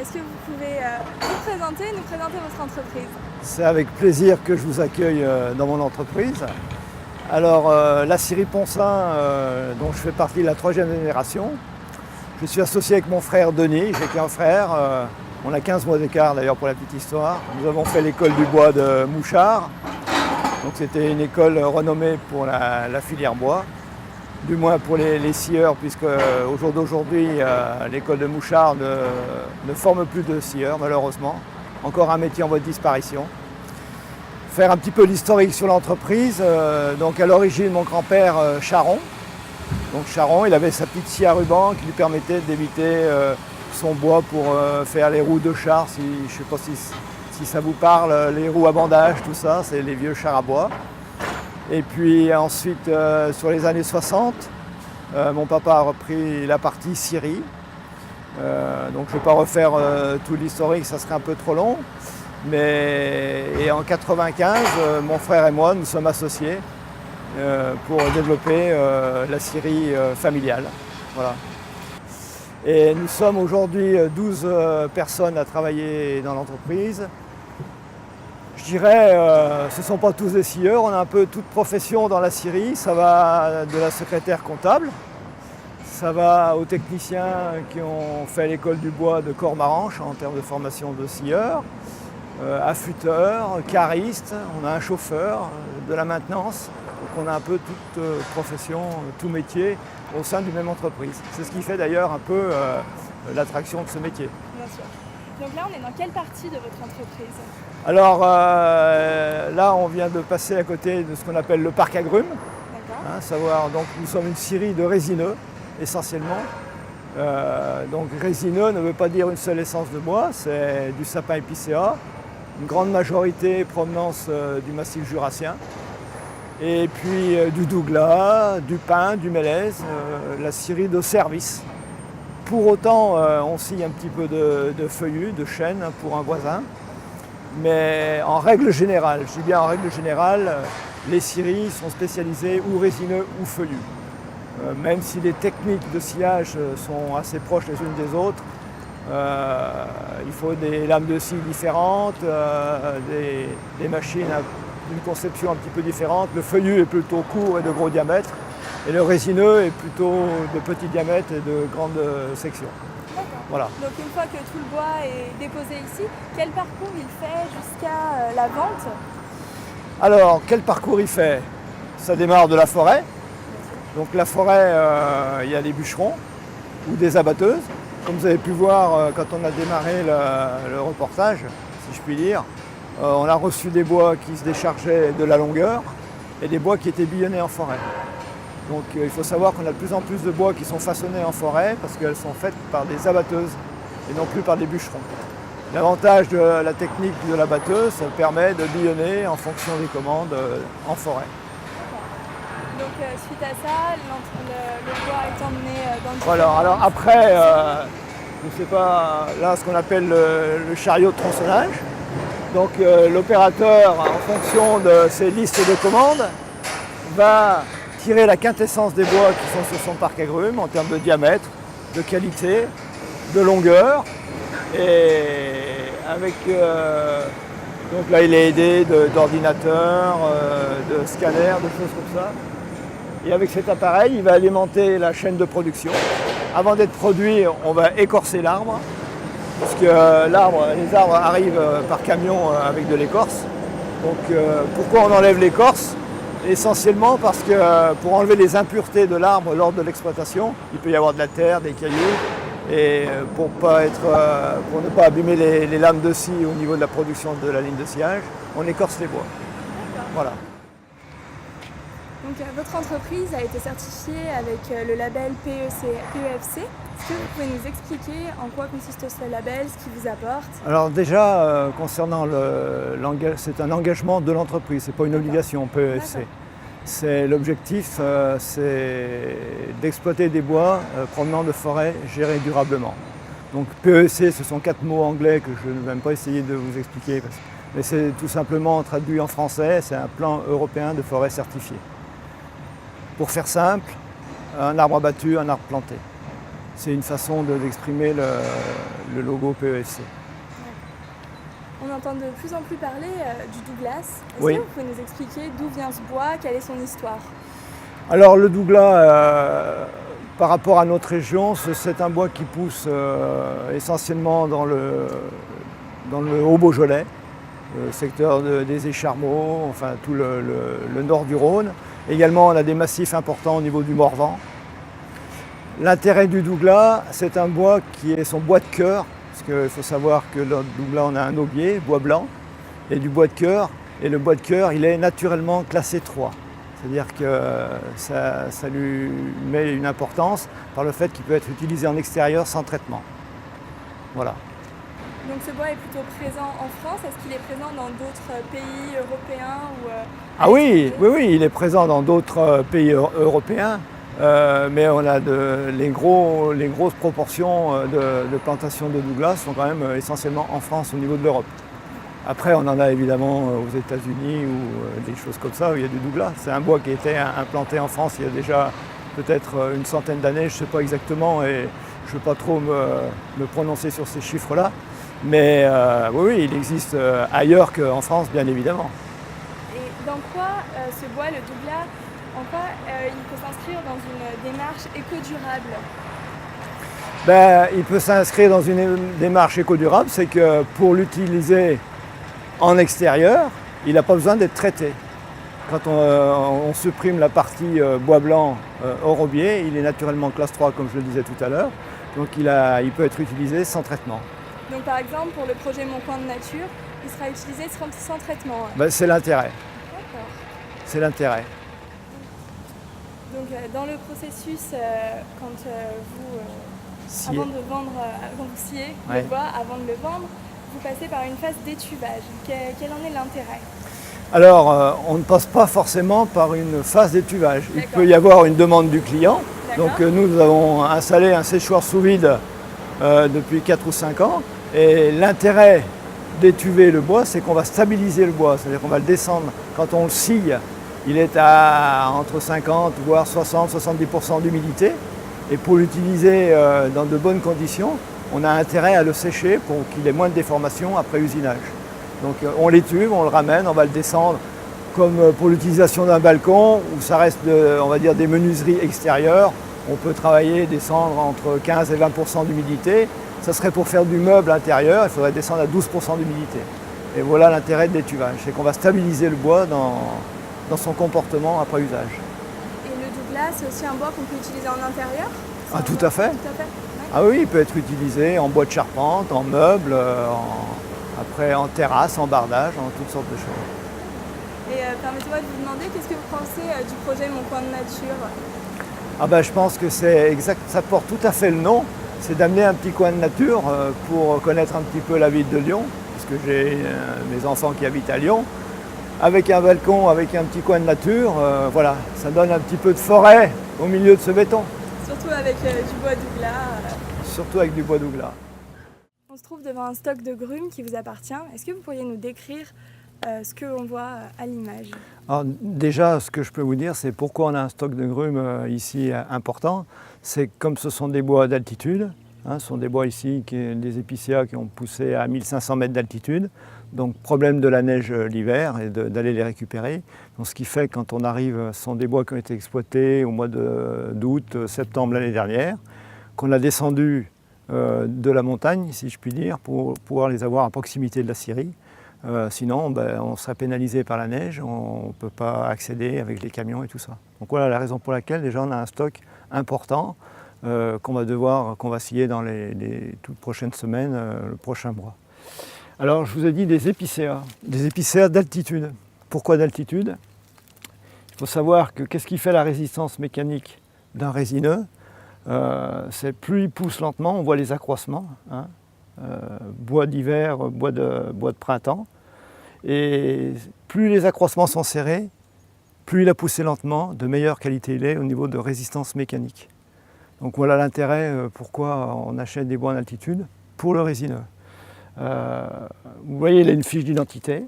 est-ce que vous pouvez nous présenter votre entreprise? C'est avec plaisir que je vous accueille dans mon entreprise. Alors, la scierie Poncin, dont je fais partie de la 3e génération. Je suis associé avec mon frère Denis, j'ai qu'un frère. On a 15 mois d'écart d'ailleurs pour la petite histoire. Nous avons fait l'école du bois de Mouchard. Donc c'était une école renommée pour la filière bois. Du moins pour les scieurs, puisque au jour d'aujourd'hui, l'école de Mouchard ne forme plus de scieurs, malheureusement. Encore un métier en voie de disparition. Faire un petit peu l'historique sur l'entreprise. Donc à l'origine, mon grand-père Charon. Donc Charon, il avait sa petite scie à ruban qui lui permettait d'éviter son bois pour faire les roues de char. Je ne sais pas si ça vous parle, les roues à bandage, tout ça, c'est les vieux chars à bois. Et puis ensuite, sur les années 60, mon papa a repris la partie scierie. Donc je ne vais pas refaire tout l'historique, ça serait un peu trop long. Et en 95, mon frère et moi, nous sommes associés pour développer la scierie familiale. Voilà. Et nous sommes aujourd'hui 12 personnes à travailler dans l'entreprise. Je dirais, ce ne sont pas tous des scieurs, on a un peu toute profession dans la scierie. Ça va de la secrétaire comptable, ça va aux techniciens qui ont fait l'école du bois de Cormaranche en termes de formation de scieurs, affûteurs, caristes, on a un chauffeur, de la maintenance. Donc on a un peu toute profession, tout métier au sein d'une même entreprise. C'est ce qui fait d'ailleurs un peu l'attraction de ce métier. Bien sûr. Donc là, on est dans quelle partie de votre entreprise? Alors là, on vient de passer à côté de ce qu'on appelle le parc agrumes. D'accord. Donc nous sommes une scierie de résineux, essentiellement. Donc résineux ne veut pas dire une seule essence de bois, c'est du sapin épicéa, une grande majorité provenance du massif jurassien. Et puis du douglas, du pin, du mélèze, la scierie de service. Pour autant, on scie un petit peu de feuillus, de chêne pour un voisin. Mais en règle générale, je dis bien en règle générale, les scieries sont spécialisées ou résineux ou feuillus. Même si les techniques de sciage sont assez proches les unes des autres, il faut des lames de scie différentes, des machines d'une conception un petit peu différente. Le feuillu est plutôt court et de gros diamètre, et le résineux est plutôt de petit diamètre et de grande section. D'accord. Voilà. Donc une fois que tout le bois est déposé ici, quel parcours il fait jusqu'à la vente? Alors, quel parcours il fait? Ça démarre de la forêt. Donc la forêt, il y a les bûcherons ou des abatteuses. Comme vous avez pu voir quand on a démarré le reportage, si je puis dire, on a reçu des bois qui se déchargeaient de la longueur et des bois qui étaient billonnés en forêt. Donc il faut savoir qu'on a de plus en plus de bois qui sont façonnés en forêt parce qu'elles sont faites par des abatteuses et non plus par des bûcherons. L'avantage de la technique de la batteuse, ça permet de billonner en fonction des commandes en forêt. Donc suite à ça, le bois est emmené dans le Voilà, alors après, je ne sais pas, là ce qu'on appelle le chariot de tronçonnage. Donc l'opérateur, en fonction de ses listes de commandes, va tirer la quintessence des bois qui sont sur son parc agrumes en termes de diamètre, de qualité, de longueur. Et avec, donc là il est aidé d'ordinateurs, de scanners, de choses comme ça. Et avec cet appareil, il va alimenter la chaîne de production. Avant d'être produit, on va écorcer l'arbre. Parce que les arbres arrivent par camion avec de l'écorce. Donc pourquoi on enlève l'écorce? Essentiellement parce que pour enlever les impuretés de l'arbre lors de l'exploitation, il peut y avoir de la terre, des cailloux. Et pour ne pas abîmer les lames de scie au niveau de la production de la ligne de sciage, on écorce les bois. Voilà. Donc votre entreprise a été certifiée avec le label PEFC. Est-ce que vous pouvez nous expliquer en quoi consiste ce label, ce qu'il vous apporte? Alors déjà, concernant c'est un engagement de l'entreprise, ce n'est pas une obligation PEFC. C'est l'objectif, c'est d'exploiter des bois provenant de forêts gérées durablement. Donc PEFC, ce sont 4 mots anglais que je ne vais même pas essayer de vous expliquer, mais c'est tout simplement traduit en français, c'est un plan européen de forêt certifié. Pour faire simple, un arbre abattu, un arbre planté. c'est une façon d'exprimer le logo PEFC. On entend de plus en plus parler du Douglas. Est-ce Oui. que vous pouvez nous expliquer d'où vient ce bois, quelle est son histoire? Alors le Douglas, par rapport à notre région, c'est un bois qui pousse essentiellement dans le Haut-Beaujolais, le secteur des Écharmeaux, enfin tout le nord du Rhône. Également, on a des massifs importants au niveau du Morvan. L'intérêt du Douglas, c'est un bois qui est son bois de cœur, parce qu'il faut savoir que dans le Douglas, on a un aubier, bois blanc, et du bois de cœur. Et le bois de cœur, il est naturellement classé 3. C'est-à-dire que ça lui met une importance par le fait qu'il peut être utilisé en extérieur sans traitement. Voilà. Donc ce bois est plutôt présent en France. Est-ce qu'il est présent dans d'autres pays européens ou Ah oui, il est présent dans d'autres pays européens, mais on a les grosses proportions de plantations de Douglas sont quand même essentiellement en France au niveau de l'Europe. Après, on en a évidemment aux États-Unis ou des choses comme ça où il y a du Douglas. C'est un bois qui a été implanté en France il y a déjà peut-être une centaine d'années, je ne sais pas exactement, et je ne veux pas trop me prononcer sur ces chiffres-là. Mais oui, il existe ailleurs qu'en France, bien évidemment. Et dans quoi ce bois, le Douglas, en quoi il peut s'inscrire dans une démarche éco-durable? Il peut s'inscrire dans une démarche éco-durable, c'est que pour l'utiliser en extérieur, il n'a pas besoin d'être traité. Quand on supprime la partie bois blanc hors aubier, il est naturellement classe 3 comme je le disais tout à l'heure, donc il peut être utilisé sans traitement. Donc par exemple, pour le projet Mon Coin de Nature, il sera utilisé sans traitement. C'est l'intérêt. D'accord. C'est l'intérêt. Donc dans le processus, quand Scier. avant de vendre, quand vous sciez Ouais. le bois, avant de le vendre, vous passez par une phase d'étuvage. Quel en est l'intérêt? Alors, on ne passe pas forcément par une phase d'étuvage. Il D'accord. peut y avoir une demande du client. D'accord. Donc nous avons installé un séchoir sous vide depuis 4 ou 5 ans. Et l'intérêt d'étuver le bois, c'est qu'on va stabiliser le bois. C'est-à-dire qu'on va le descendre. Quand on le scie, il est à entre 50 voire 60-70% d'humidité. Et pour l'utiliser dans de bonnes conditions, on a intérêt à le sécher pour qu'il ait moins de déformation après usinage. Donc on l'étuve, on le ramène, on va le descendre comme pour l'utilisation d'un balcon où ça reste on va dire des menuiseries extérieures. On peut travailler, descendre entre 15 et 20% d'humidité. Ça serait pour faire du meuble intérieur, il faudrait descendre à 12% d'humidité. Et voilà l'intérêt de l'étuvage, c'est qu'on va stabiliser le bois dans son comportement après usage. Et le Douglas, c'est aussi un bois qu'on peut utiliser en intérieur? Ah, tout à fait. Tout à fait. Ouais. Ah oui, il peut être utilisé en bois de charpente, en meuble, après en terrasse, en bardage, en toutes sortes de choses. Et permettez-moi de vous demander, qu'est-ce que vous pensez du projet Mon Coin de Nature? Je pense que c'est exact, ça porte tout à fait le nom. C'est d'amener un petit coin de nature pour connaître un petit peu la ville de Lyon, puisque j'ai mes enfants qui habitent à Lyon. Avec un balcon, avec un petit coin de nature, voilà, ça donne un petit peu de forêt au milieu de ce béton. Surtout avec du bois Douglas. Surtout avec du bois Douglas. On se trouve devant un stock de grumes qui vous appartient. Est-ce que vous pourriez nous décrire ce que l'on voit à l'image? Alors, déjà, ce que je peux vous dire, c'est pourquoi on a un stock de grumes ici important. C'est comme ce sont des bois d'altitude, ce sont des bois ici, des épicéas qui ont poussé à 1500 mètres d'altitude. Donc problème de la neige l'hiver et d'aller les récupérer. Donc, ce qui fait que quand on arrive, ce sont des bois qui ont été exploités au mois d'août, septembre l'année dernière, qu'on a descendus de la montagne, si je puis dire, pour pouvoir les avoir à proximité de la scierie. Sinon, on serait pénalisé par la neige, on ne peut pas accéder avec les camions et tout ça. Donc voilà la raison pour laquelle déjà on a un stock important qu'on va scier dans les toutes prochaines semaines, le prochain mois. Alors je vous ai dit des épicéas d'altitude. Pourquoi d'altitude? Il faut savoir que qu'est-ce qui fait la résistance mécanique d'un résineux? C'est plus il pousse lentement, on voit les accroissements, bois d'hiver, bois de printemps. Et plus les accroissements sont serrés, plus il a poussé lentement, de meilleure qualité il est au niveau de résistance mécanique. Donc voilà l'intérêt pourquoi on achète des bois en altitude pour le résineux. Vous voyez, il a une fiche d'identité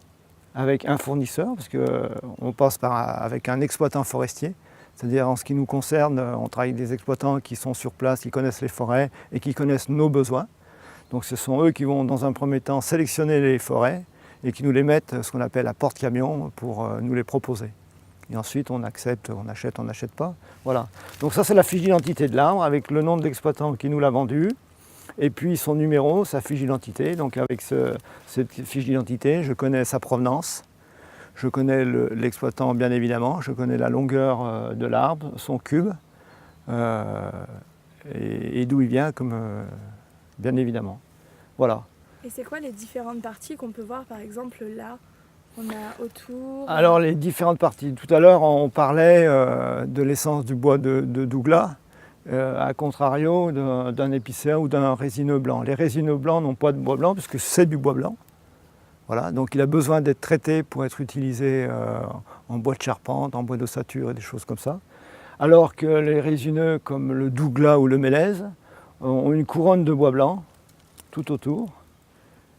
avec un fournisseur, parce qu'on passe avec un exploitant forestier. C'est-à-dire en ce qui nous concerne, on travaille avec des exploitants qui sont sur place, qui connaissent les forêts et qui connaissent nos besoins. Donc ce sont eux qui vont dans un premier temps sélectionner les forêts et qui nous les mettent ce qu'on appelle à porte-camion pour nous les proposer. Et ensuite on accepte, on n'achète pas. Voilà. Donc ça c'est la fiche d'identité de l'arbre avec le nom de l'exploitant qui nous l'a vendu. Et puis son numéro, sa fiche d'identité. Donc avec cette fiche d'identité, je connais sa provenance, je connais l'exploitant bien évidemment, je connais la longueur de l'arbre, son cube, et d'où il vient, bien évidemment. Voilà. Et c'est quoi les différentes parties qu'on peut voir par exemple là? On a autour. Alors les différentes parties. Tout à l'heure on parlait de l'essence du bois de Douglas. À contrario d'un épicéa ou d'un résineux blanc. Les résineux blancs n'ont pas de bois blanc puisque c'est du bois blanc. Voilà, donc il a besoin d'être traité pour être utilisé en bois de charpente, en bois d'ossature et des choses comme ça. Alors que les résineux comme le Douglas ou le Mélèze ont une couronne de bois blanc tout autour.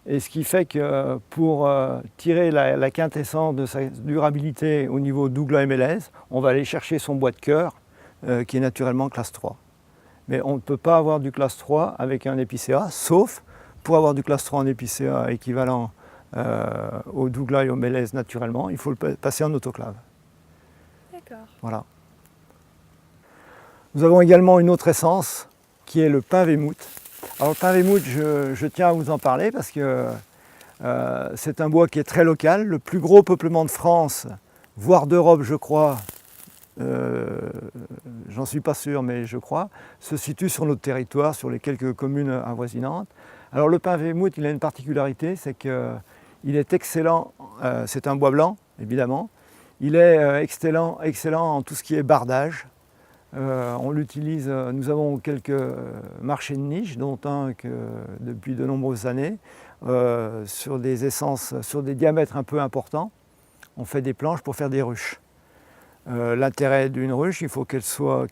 Et ce qui fait que pour tirer la quintessence de sa durabilité au niveau Douglas et Mélèze, on va aller chercher son bois de cœur qui est naturellement classe 3. Mais on ne peut pas avoir du classe 3 avec un épicéa, sauf pour avoir du classe 3 en épicéa équivalent au Douglas et au Mélèze naturellement, il faut le passer en autoclave. D'accord. Voilà. Nous avons également une autre essence qui est le pin Weymouth. Alors le pin Weymouth, je tiens à vous en parler parce que c'est un bois qui est très local. Le plus gros peuplement de France, voire d'Europe je crois, j'en suis pas sûr mais je crois, se situe sur notre territoire, sur les quelques communes avoisinantes. Alors le pin Weymouth, il a une particularité, c'est qu'il est excellent, c'est un bois blanc évidemment, il est excellent en tout ce qui est bardage. On l'utilise, nous avons quelques marchés de niche, dont un depuis de nombreuses années, sur des essences, sur des diamètres un peu importants. On fait des planches pour faire des ruches. L'intérêt d'une ruche, il faut qu'elle soit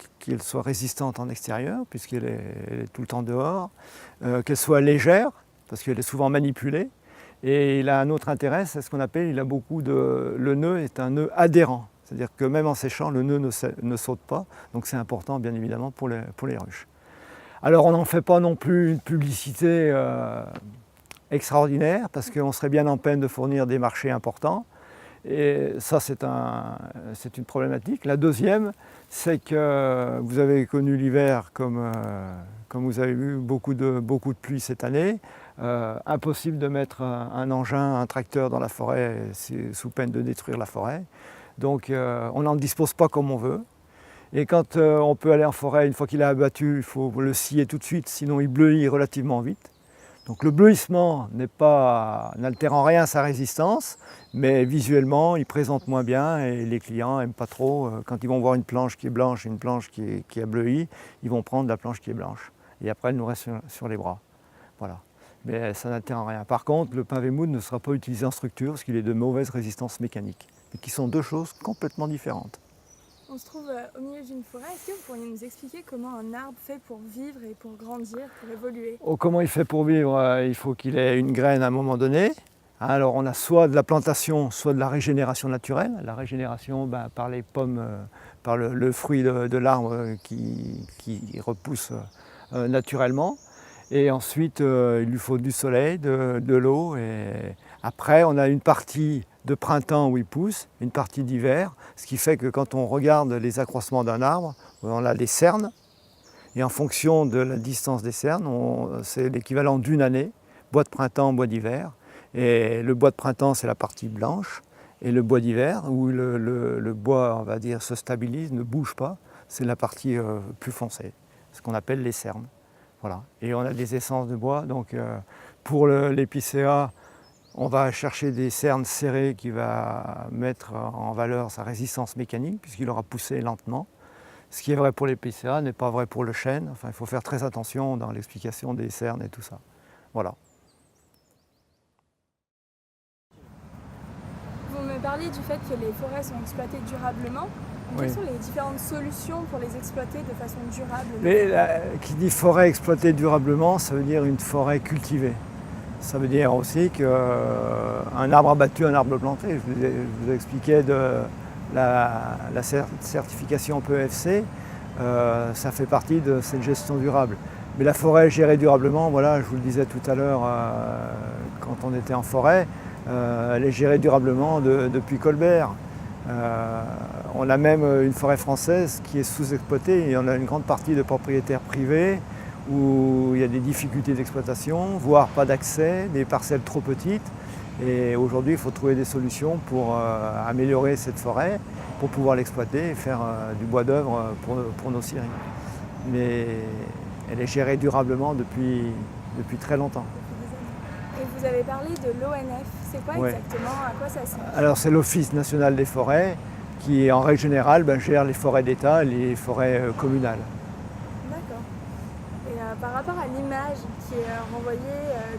résistante en extérieur, puisqu'elle est tout le temps dehors, qu'elle soit légère, parce qu'elle est souvent manipulée, et il a un autre intérêt, c'est ce qu'on appelle, le nœud est un nœud adhérent, c'est-à-dire que même en séchant, le nœud ne saute pas, donc c'est important bien évidemment pour les ruches. Alors on n'en fait pas non plus une publicité extraordinaire, parce qu'on serait bien en peine de fournir des marchés importants. Et ça, c'est une problématique. La deuxième, c'est que vous avez connu l'hiver comme vous avez vu, beaucoup de pluie cette année. Impossible de mettre un engin, un tracteur dans la forêt sous peine de détruire la forêt. Donc on n'en dispose pas comme on veut. Et quand on peut aller en forêt, une fois qu'il est abattu, il faut le scier tout de suite, sinon il bleuit relativement vite. Donc le bleuissement n'altère en rien sa résistance, mais visuellement il présente moins bien et les clients n'aiment pas trop. Quand ils vont voir une planche qui est blanche et une planche qui a bleui, ils vont prendre la planche qui est blanche. Et après elle nous reste sur les bras. Voilà. Mais ça n'altère en rien. Par contre, le pin Weymouth ne sera pas utilisé en structure parce qu'il est de mauvaise résistance mécanique, et qui sont deux choses complètement différentes. On se trouve au milieu d'une forêt. Est-ce que vous pourriez nous expliquer comment un arbre fait pour vivre et pour grandir, pour évoluer? Comment il fait pour vivre? Il faut qu'il ait une graine à un moment donné. Alors on a soit de la plantation, soit de la régénération naturelle. La régénération par les pommes, par le fruit de l'arbre qui repousse naturellement. Et ensuite il lui faut du soleil, de l'eau. Et après on a une partie de printemps où il pousse, une partie d'hiver, ce qui fait que quand on regarde les accroissements d'un arbre, on a les cernes, et en fonction de la distance des cernes, c'est l'équivalent d'une année, bois de printemps, bois d'hiver, et le bois de printemps c'est la partie blanche, et le bois d'hiver, où le bois, on va dire, se stabilise, ne bouge pas, c'est la partie plus foncée, ce qu'on appelle les cernes. Voilà. Et on a des essences de bois, donc pour l'épicéa, on va chercher des cernes serrées qui va mettre en valeur sa résistance mécanique puisqu'il aura poussé lentement. Ce qui est vrai pour l'épicéa n'est pas vrai pour le chêne. Enfin, il faut faire très attention dans l'explication des cernes et tout ça. Voilà. Vous me parliez du fait que les forêts sont exploitées durablement. Quelles sont les différentes solutions pour les exploiter de façon durable? Mais qui dit forêt exploitée durablement, ça veut dire une forêt cultivée. Ça veut dire aussi qu'un arbre abattu, un arbre planté. Je vous expliquais la certification PEFC, ça fait partie de cette gestion durable. Mais la forêt gérée durablement, voilà, je vous le disais tout à l'heure quand on était en forêt, elle est gérée durablement depuis Colbert. On a même une forêt française qui est sous-exploitée et on a une grande partie de propriétaires privés où il y a des difficultés d'exploitation, voire pas d'accès, des parcelles trop petites. Et aujourd'hui, il faut trouver des solutions pour améliorer cette forêt, pour pouvoir l'exploiter et faire du bois d'œuvre pour nos scieries. Mais elle est gérée durablement depuis très longtemps. Et vous avez parlé de l'ONF, c'est quoi Ouais. exactement? À quoi ça sert? Alors c'est l'Office national des forêts qui, en règle générale, gère les forêts d'État et les forêts communales. D'accord. Et par rapport à l'image qui est renvoyée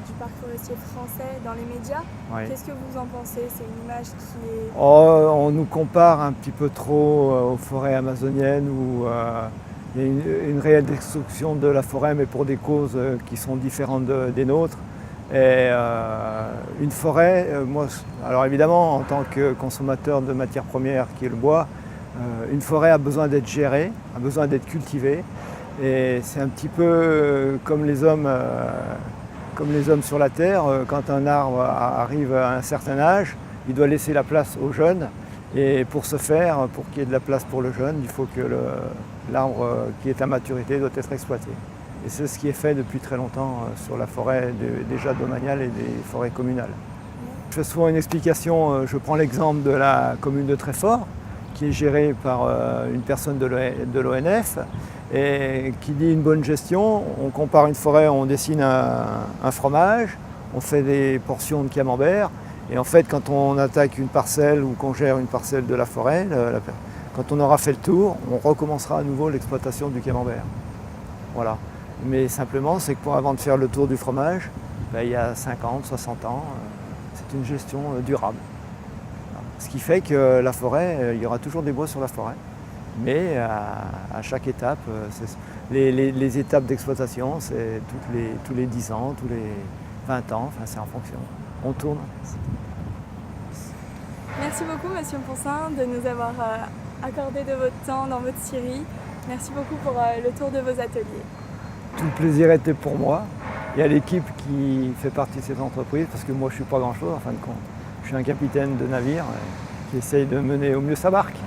du parc forestier français dans les médias, Ouais. qu'est-ce que vous en pensez? C'est une image qui est... Oh, on nous compare un petit peu trop aux forêts amazoniennes où il y a une réelle destruction de la forêt, mais pour des causes qui sont différentes des nôtres. Et une forêt, alors évidemment, en tant que consommateur de matières premières qui est le bois, une forêt a besoin d'être gérée, a besoin d'être cultivée. Et c'est un petit peu comme les hommes sur la terre. Quand un arbre arrive à un certain âge, il doit laisser la place aux jeunes. Et pour ce faire, pour qu'il y ait de la place pour le jeune, il faut que l'arbre qui est à maturité doit être exploité. Et c'est ce qui est fait depuis très longtemps sur la forêt déjà domaniale et des forêts communales. Je fais souvent une explication, je prends l'exemple de la commune de Treffort, qui est gérée par une personne de l'ONF, et qui dit une bonne gestion. On compare une forêt, on dessine un fromage, on fait des portions de camembert, et en fait quand on attaque une parcelle ou qu'on gère une parcelle de la forêt, quand on aura fait le tour, on recommencera à nouveau l'exploitation du camembert. Voilà. Mais simplement, c'est que avant de faire le tour du fromage, il y a 50, 60 ans, c'est une gestion durable. Ce qui fait que la forêt, il y aura toujours des bois sur la forêt, mais à chaque étape, les étapes d'exploitation, c'est tous les 10 ans, tous les 20 ans, enfin, c'est en fonction. On tourne. Merci beaucoup, Monsieur Poncin, de nous avoir accordé de votre temps dans votre scierie. Merci beaucoup pour le tour de vos ateliers. Tout le plaisir était pour moi. Il y a l'équipe qui fait partie de cette entreprise, parce que moi je ne suis pas grand-chose en fin de compte. Je suis un capitaine de navire qui essaye de mener au mieux sa barque.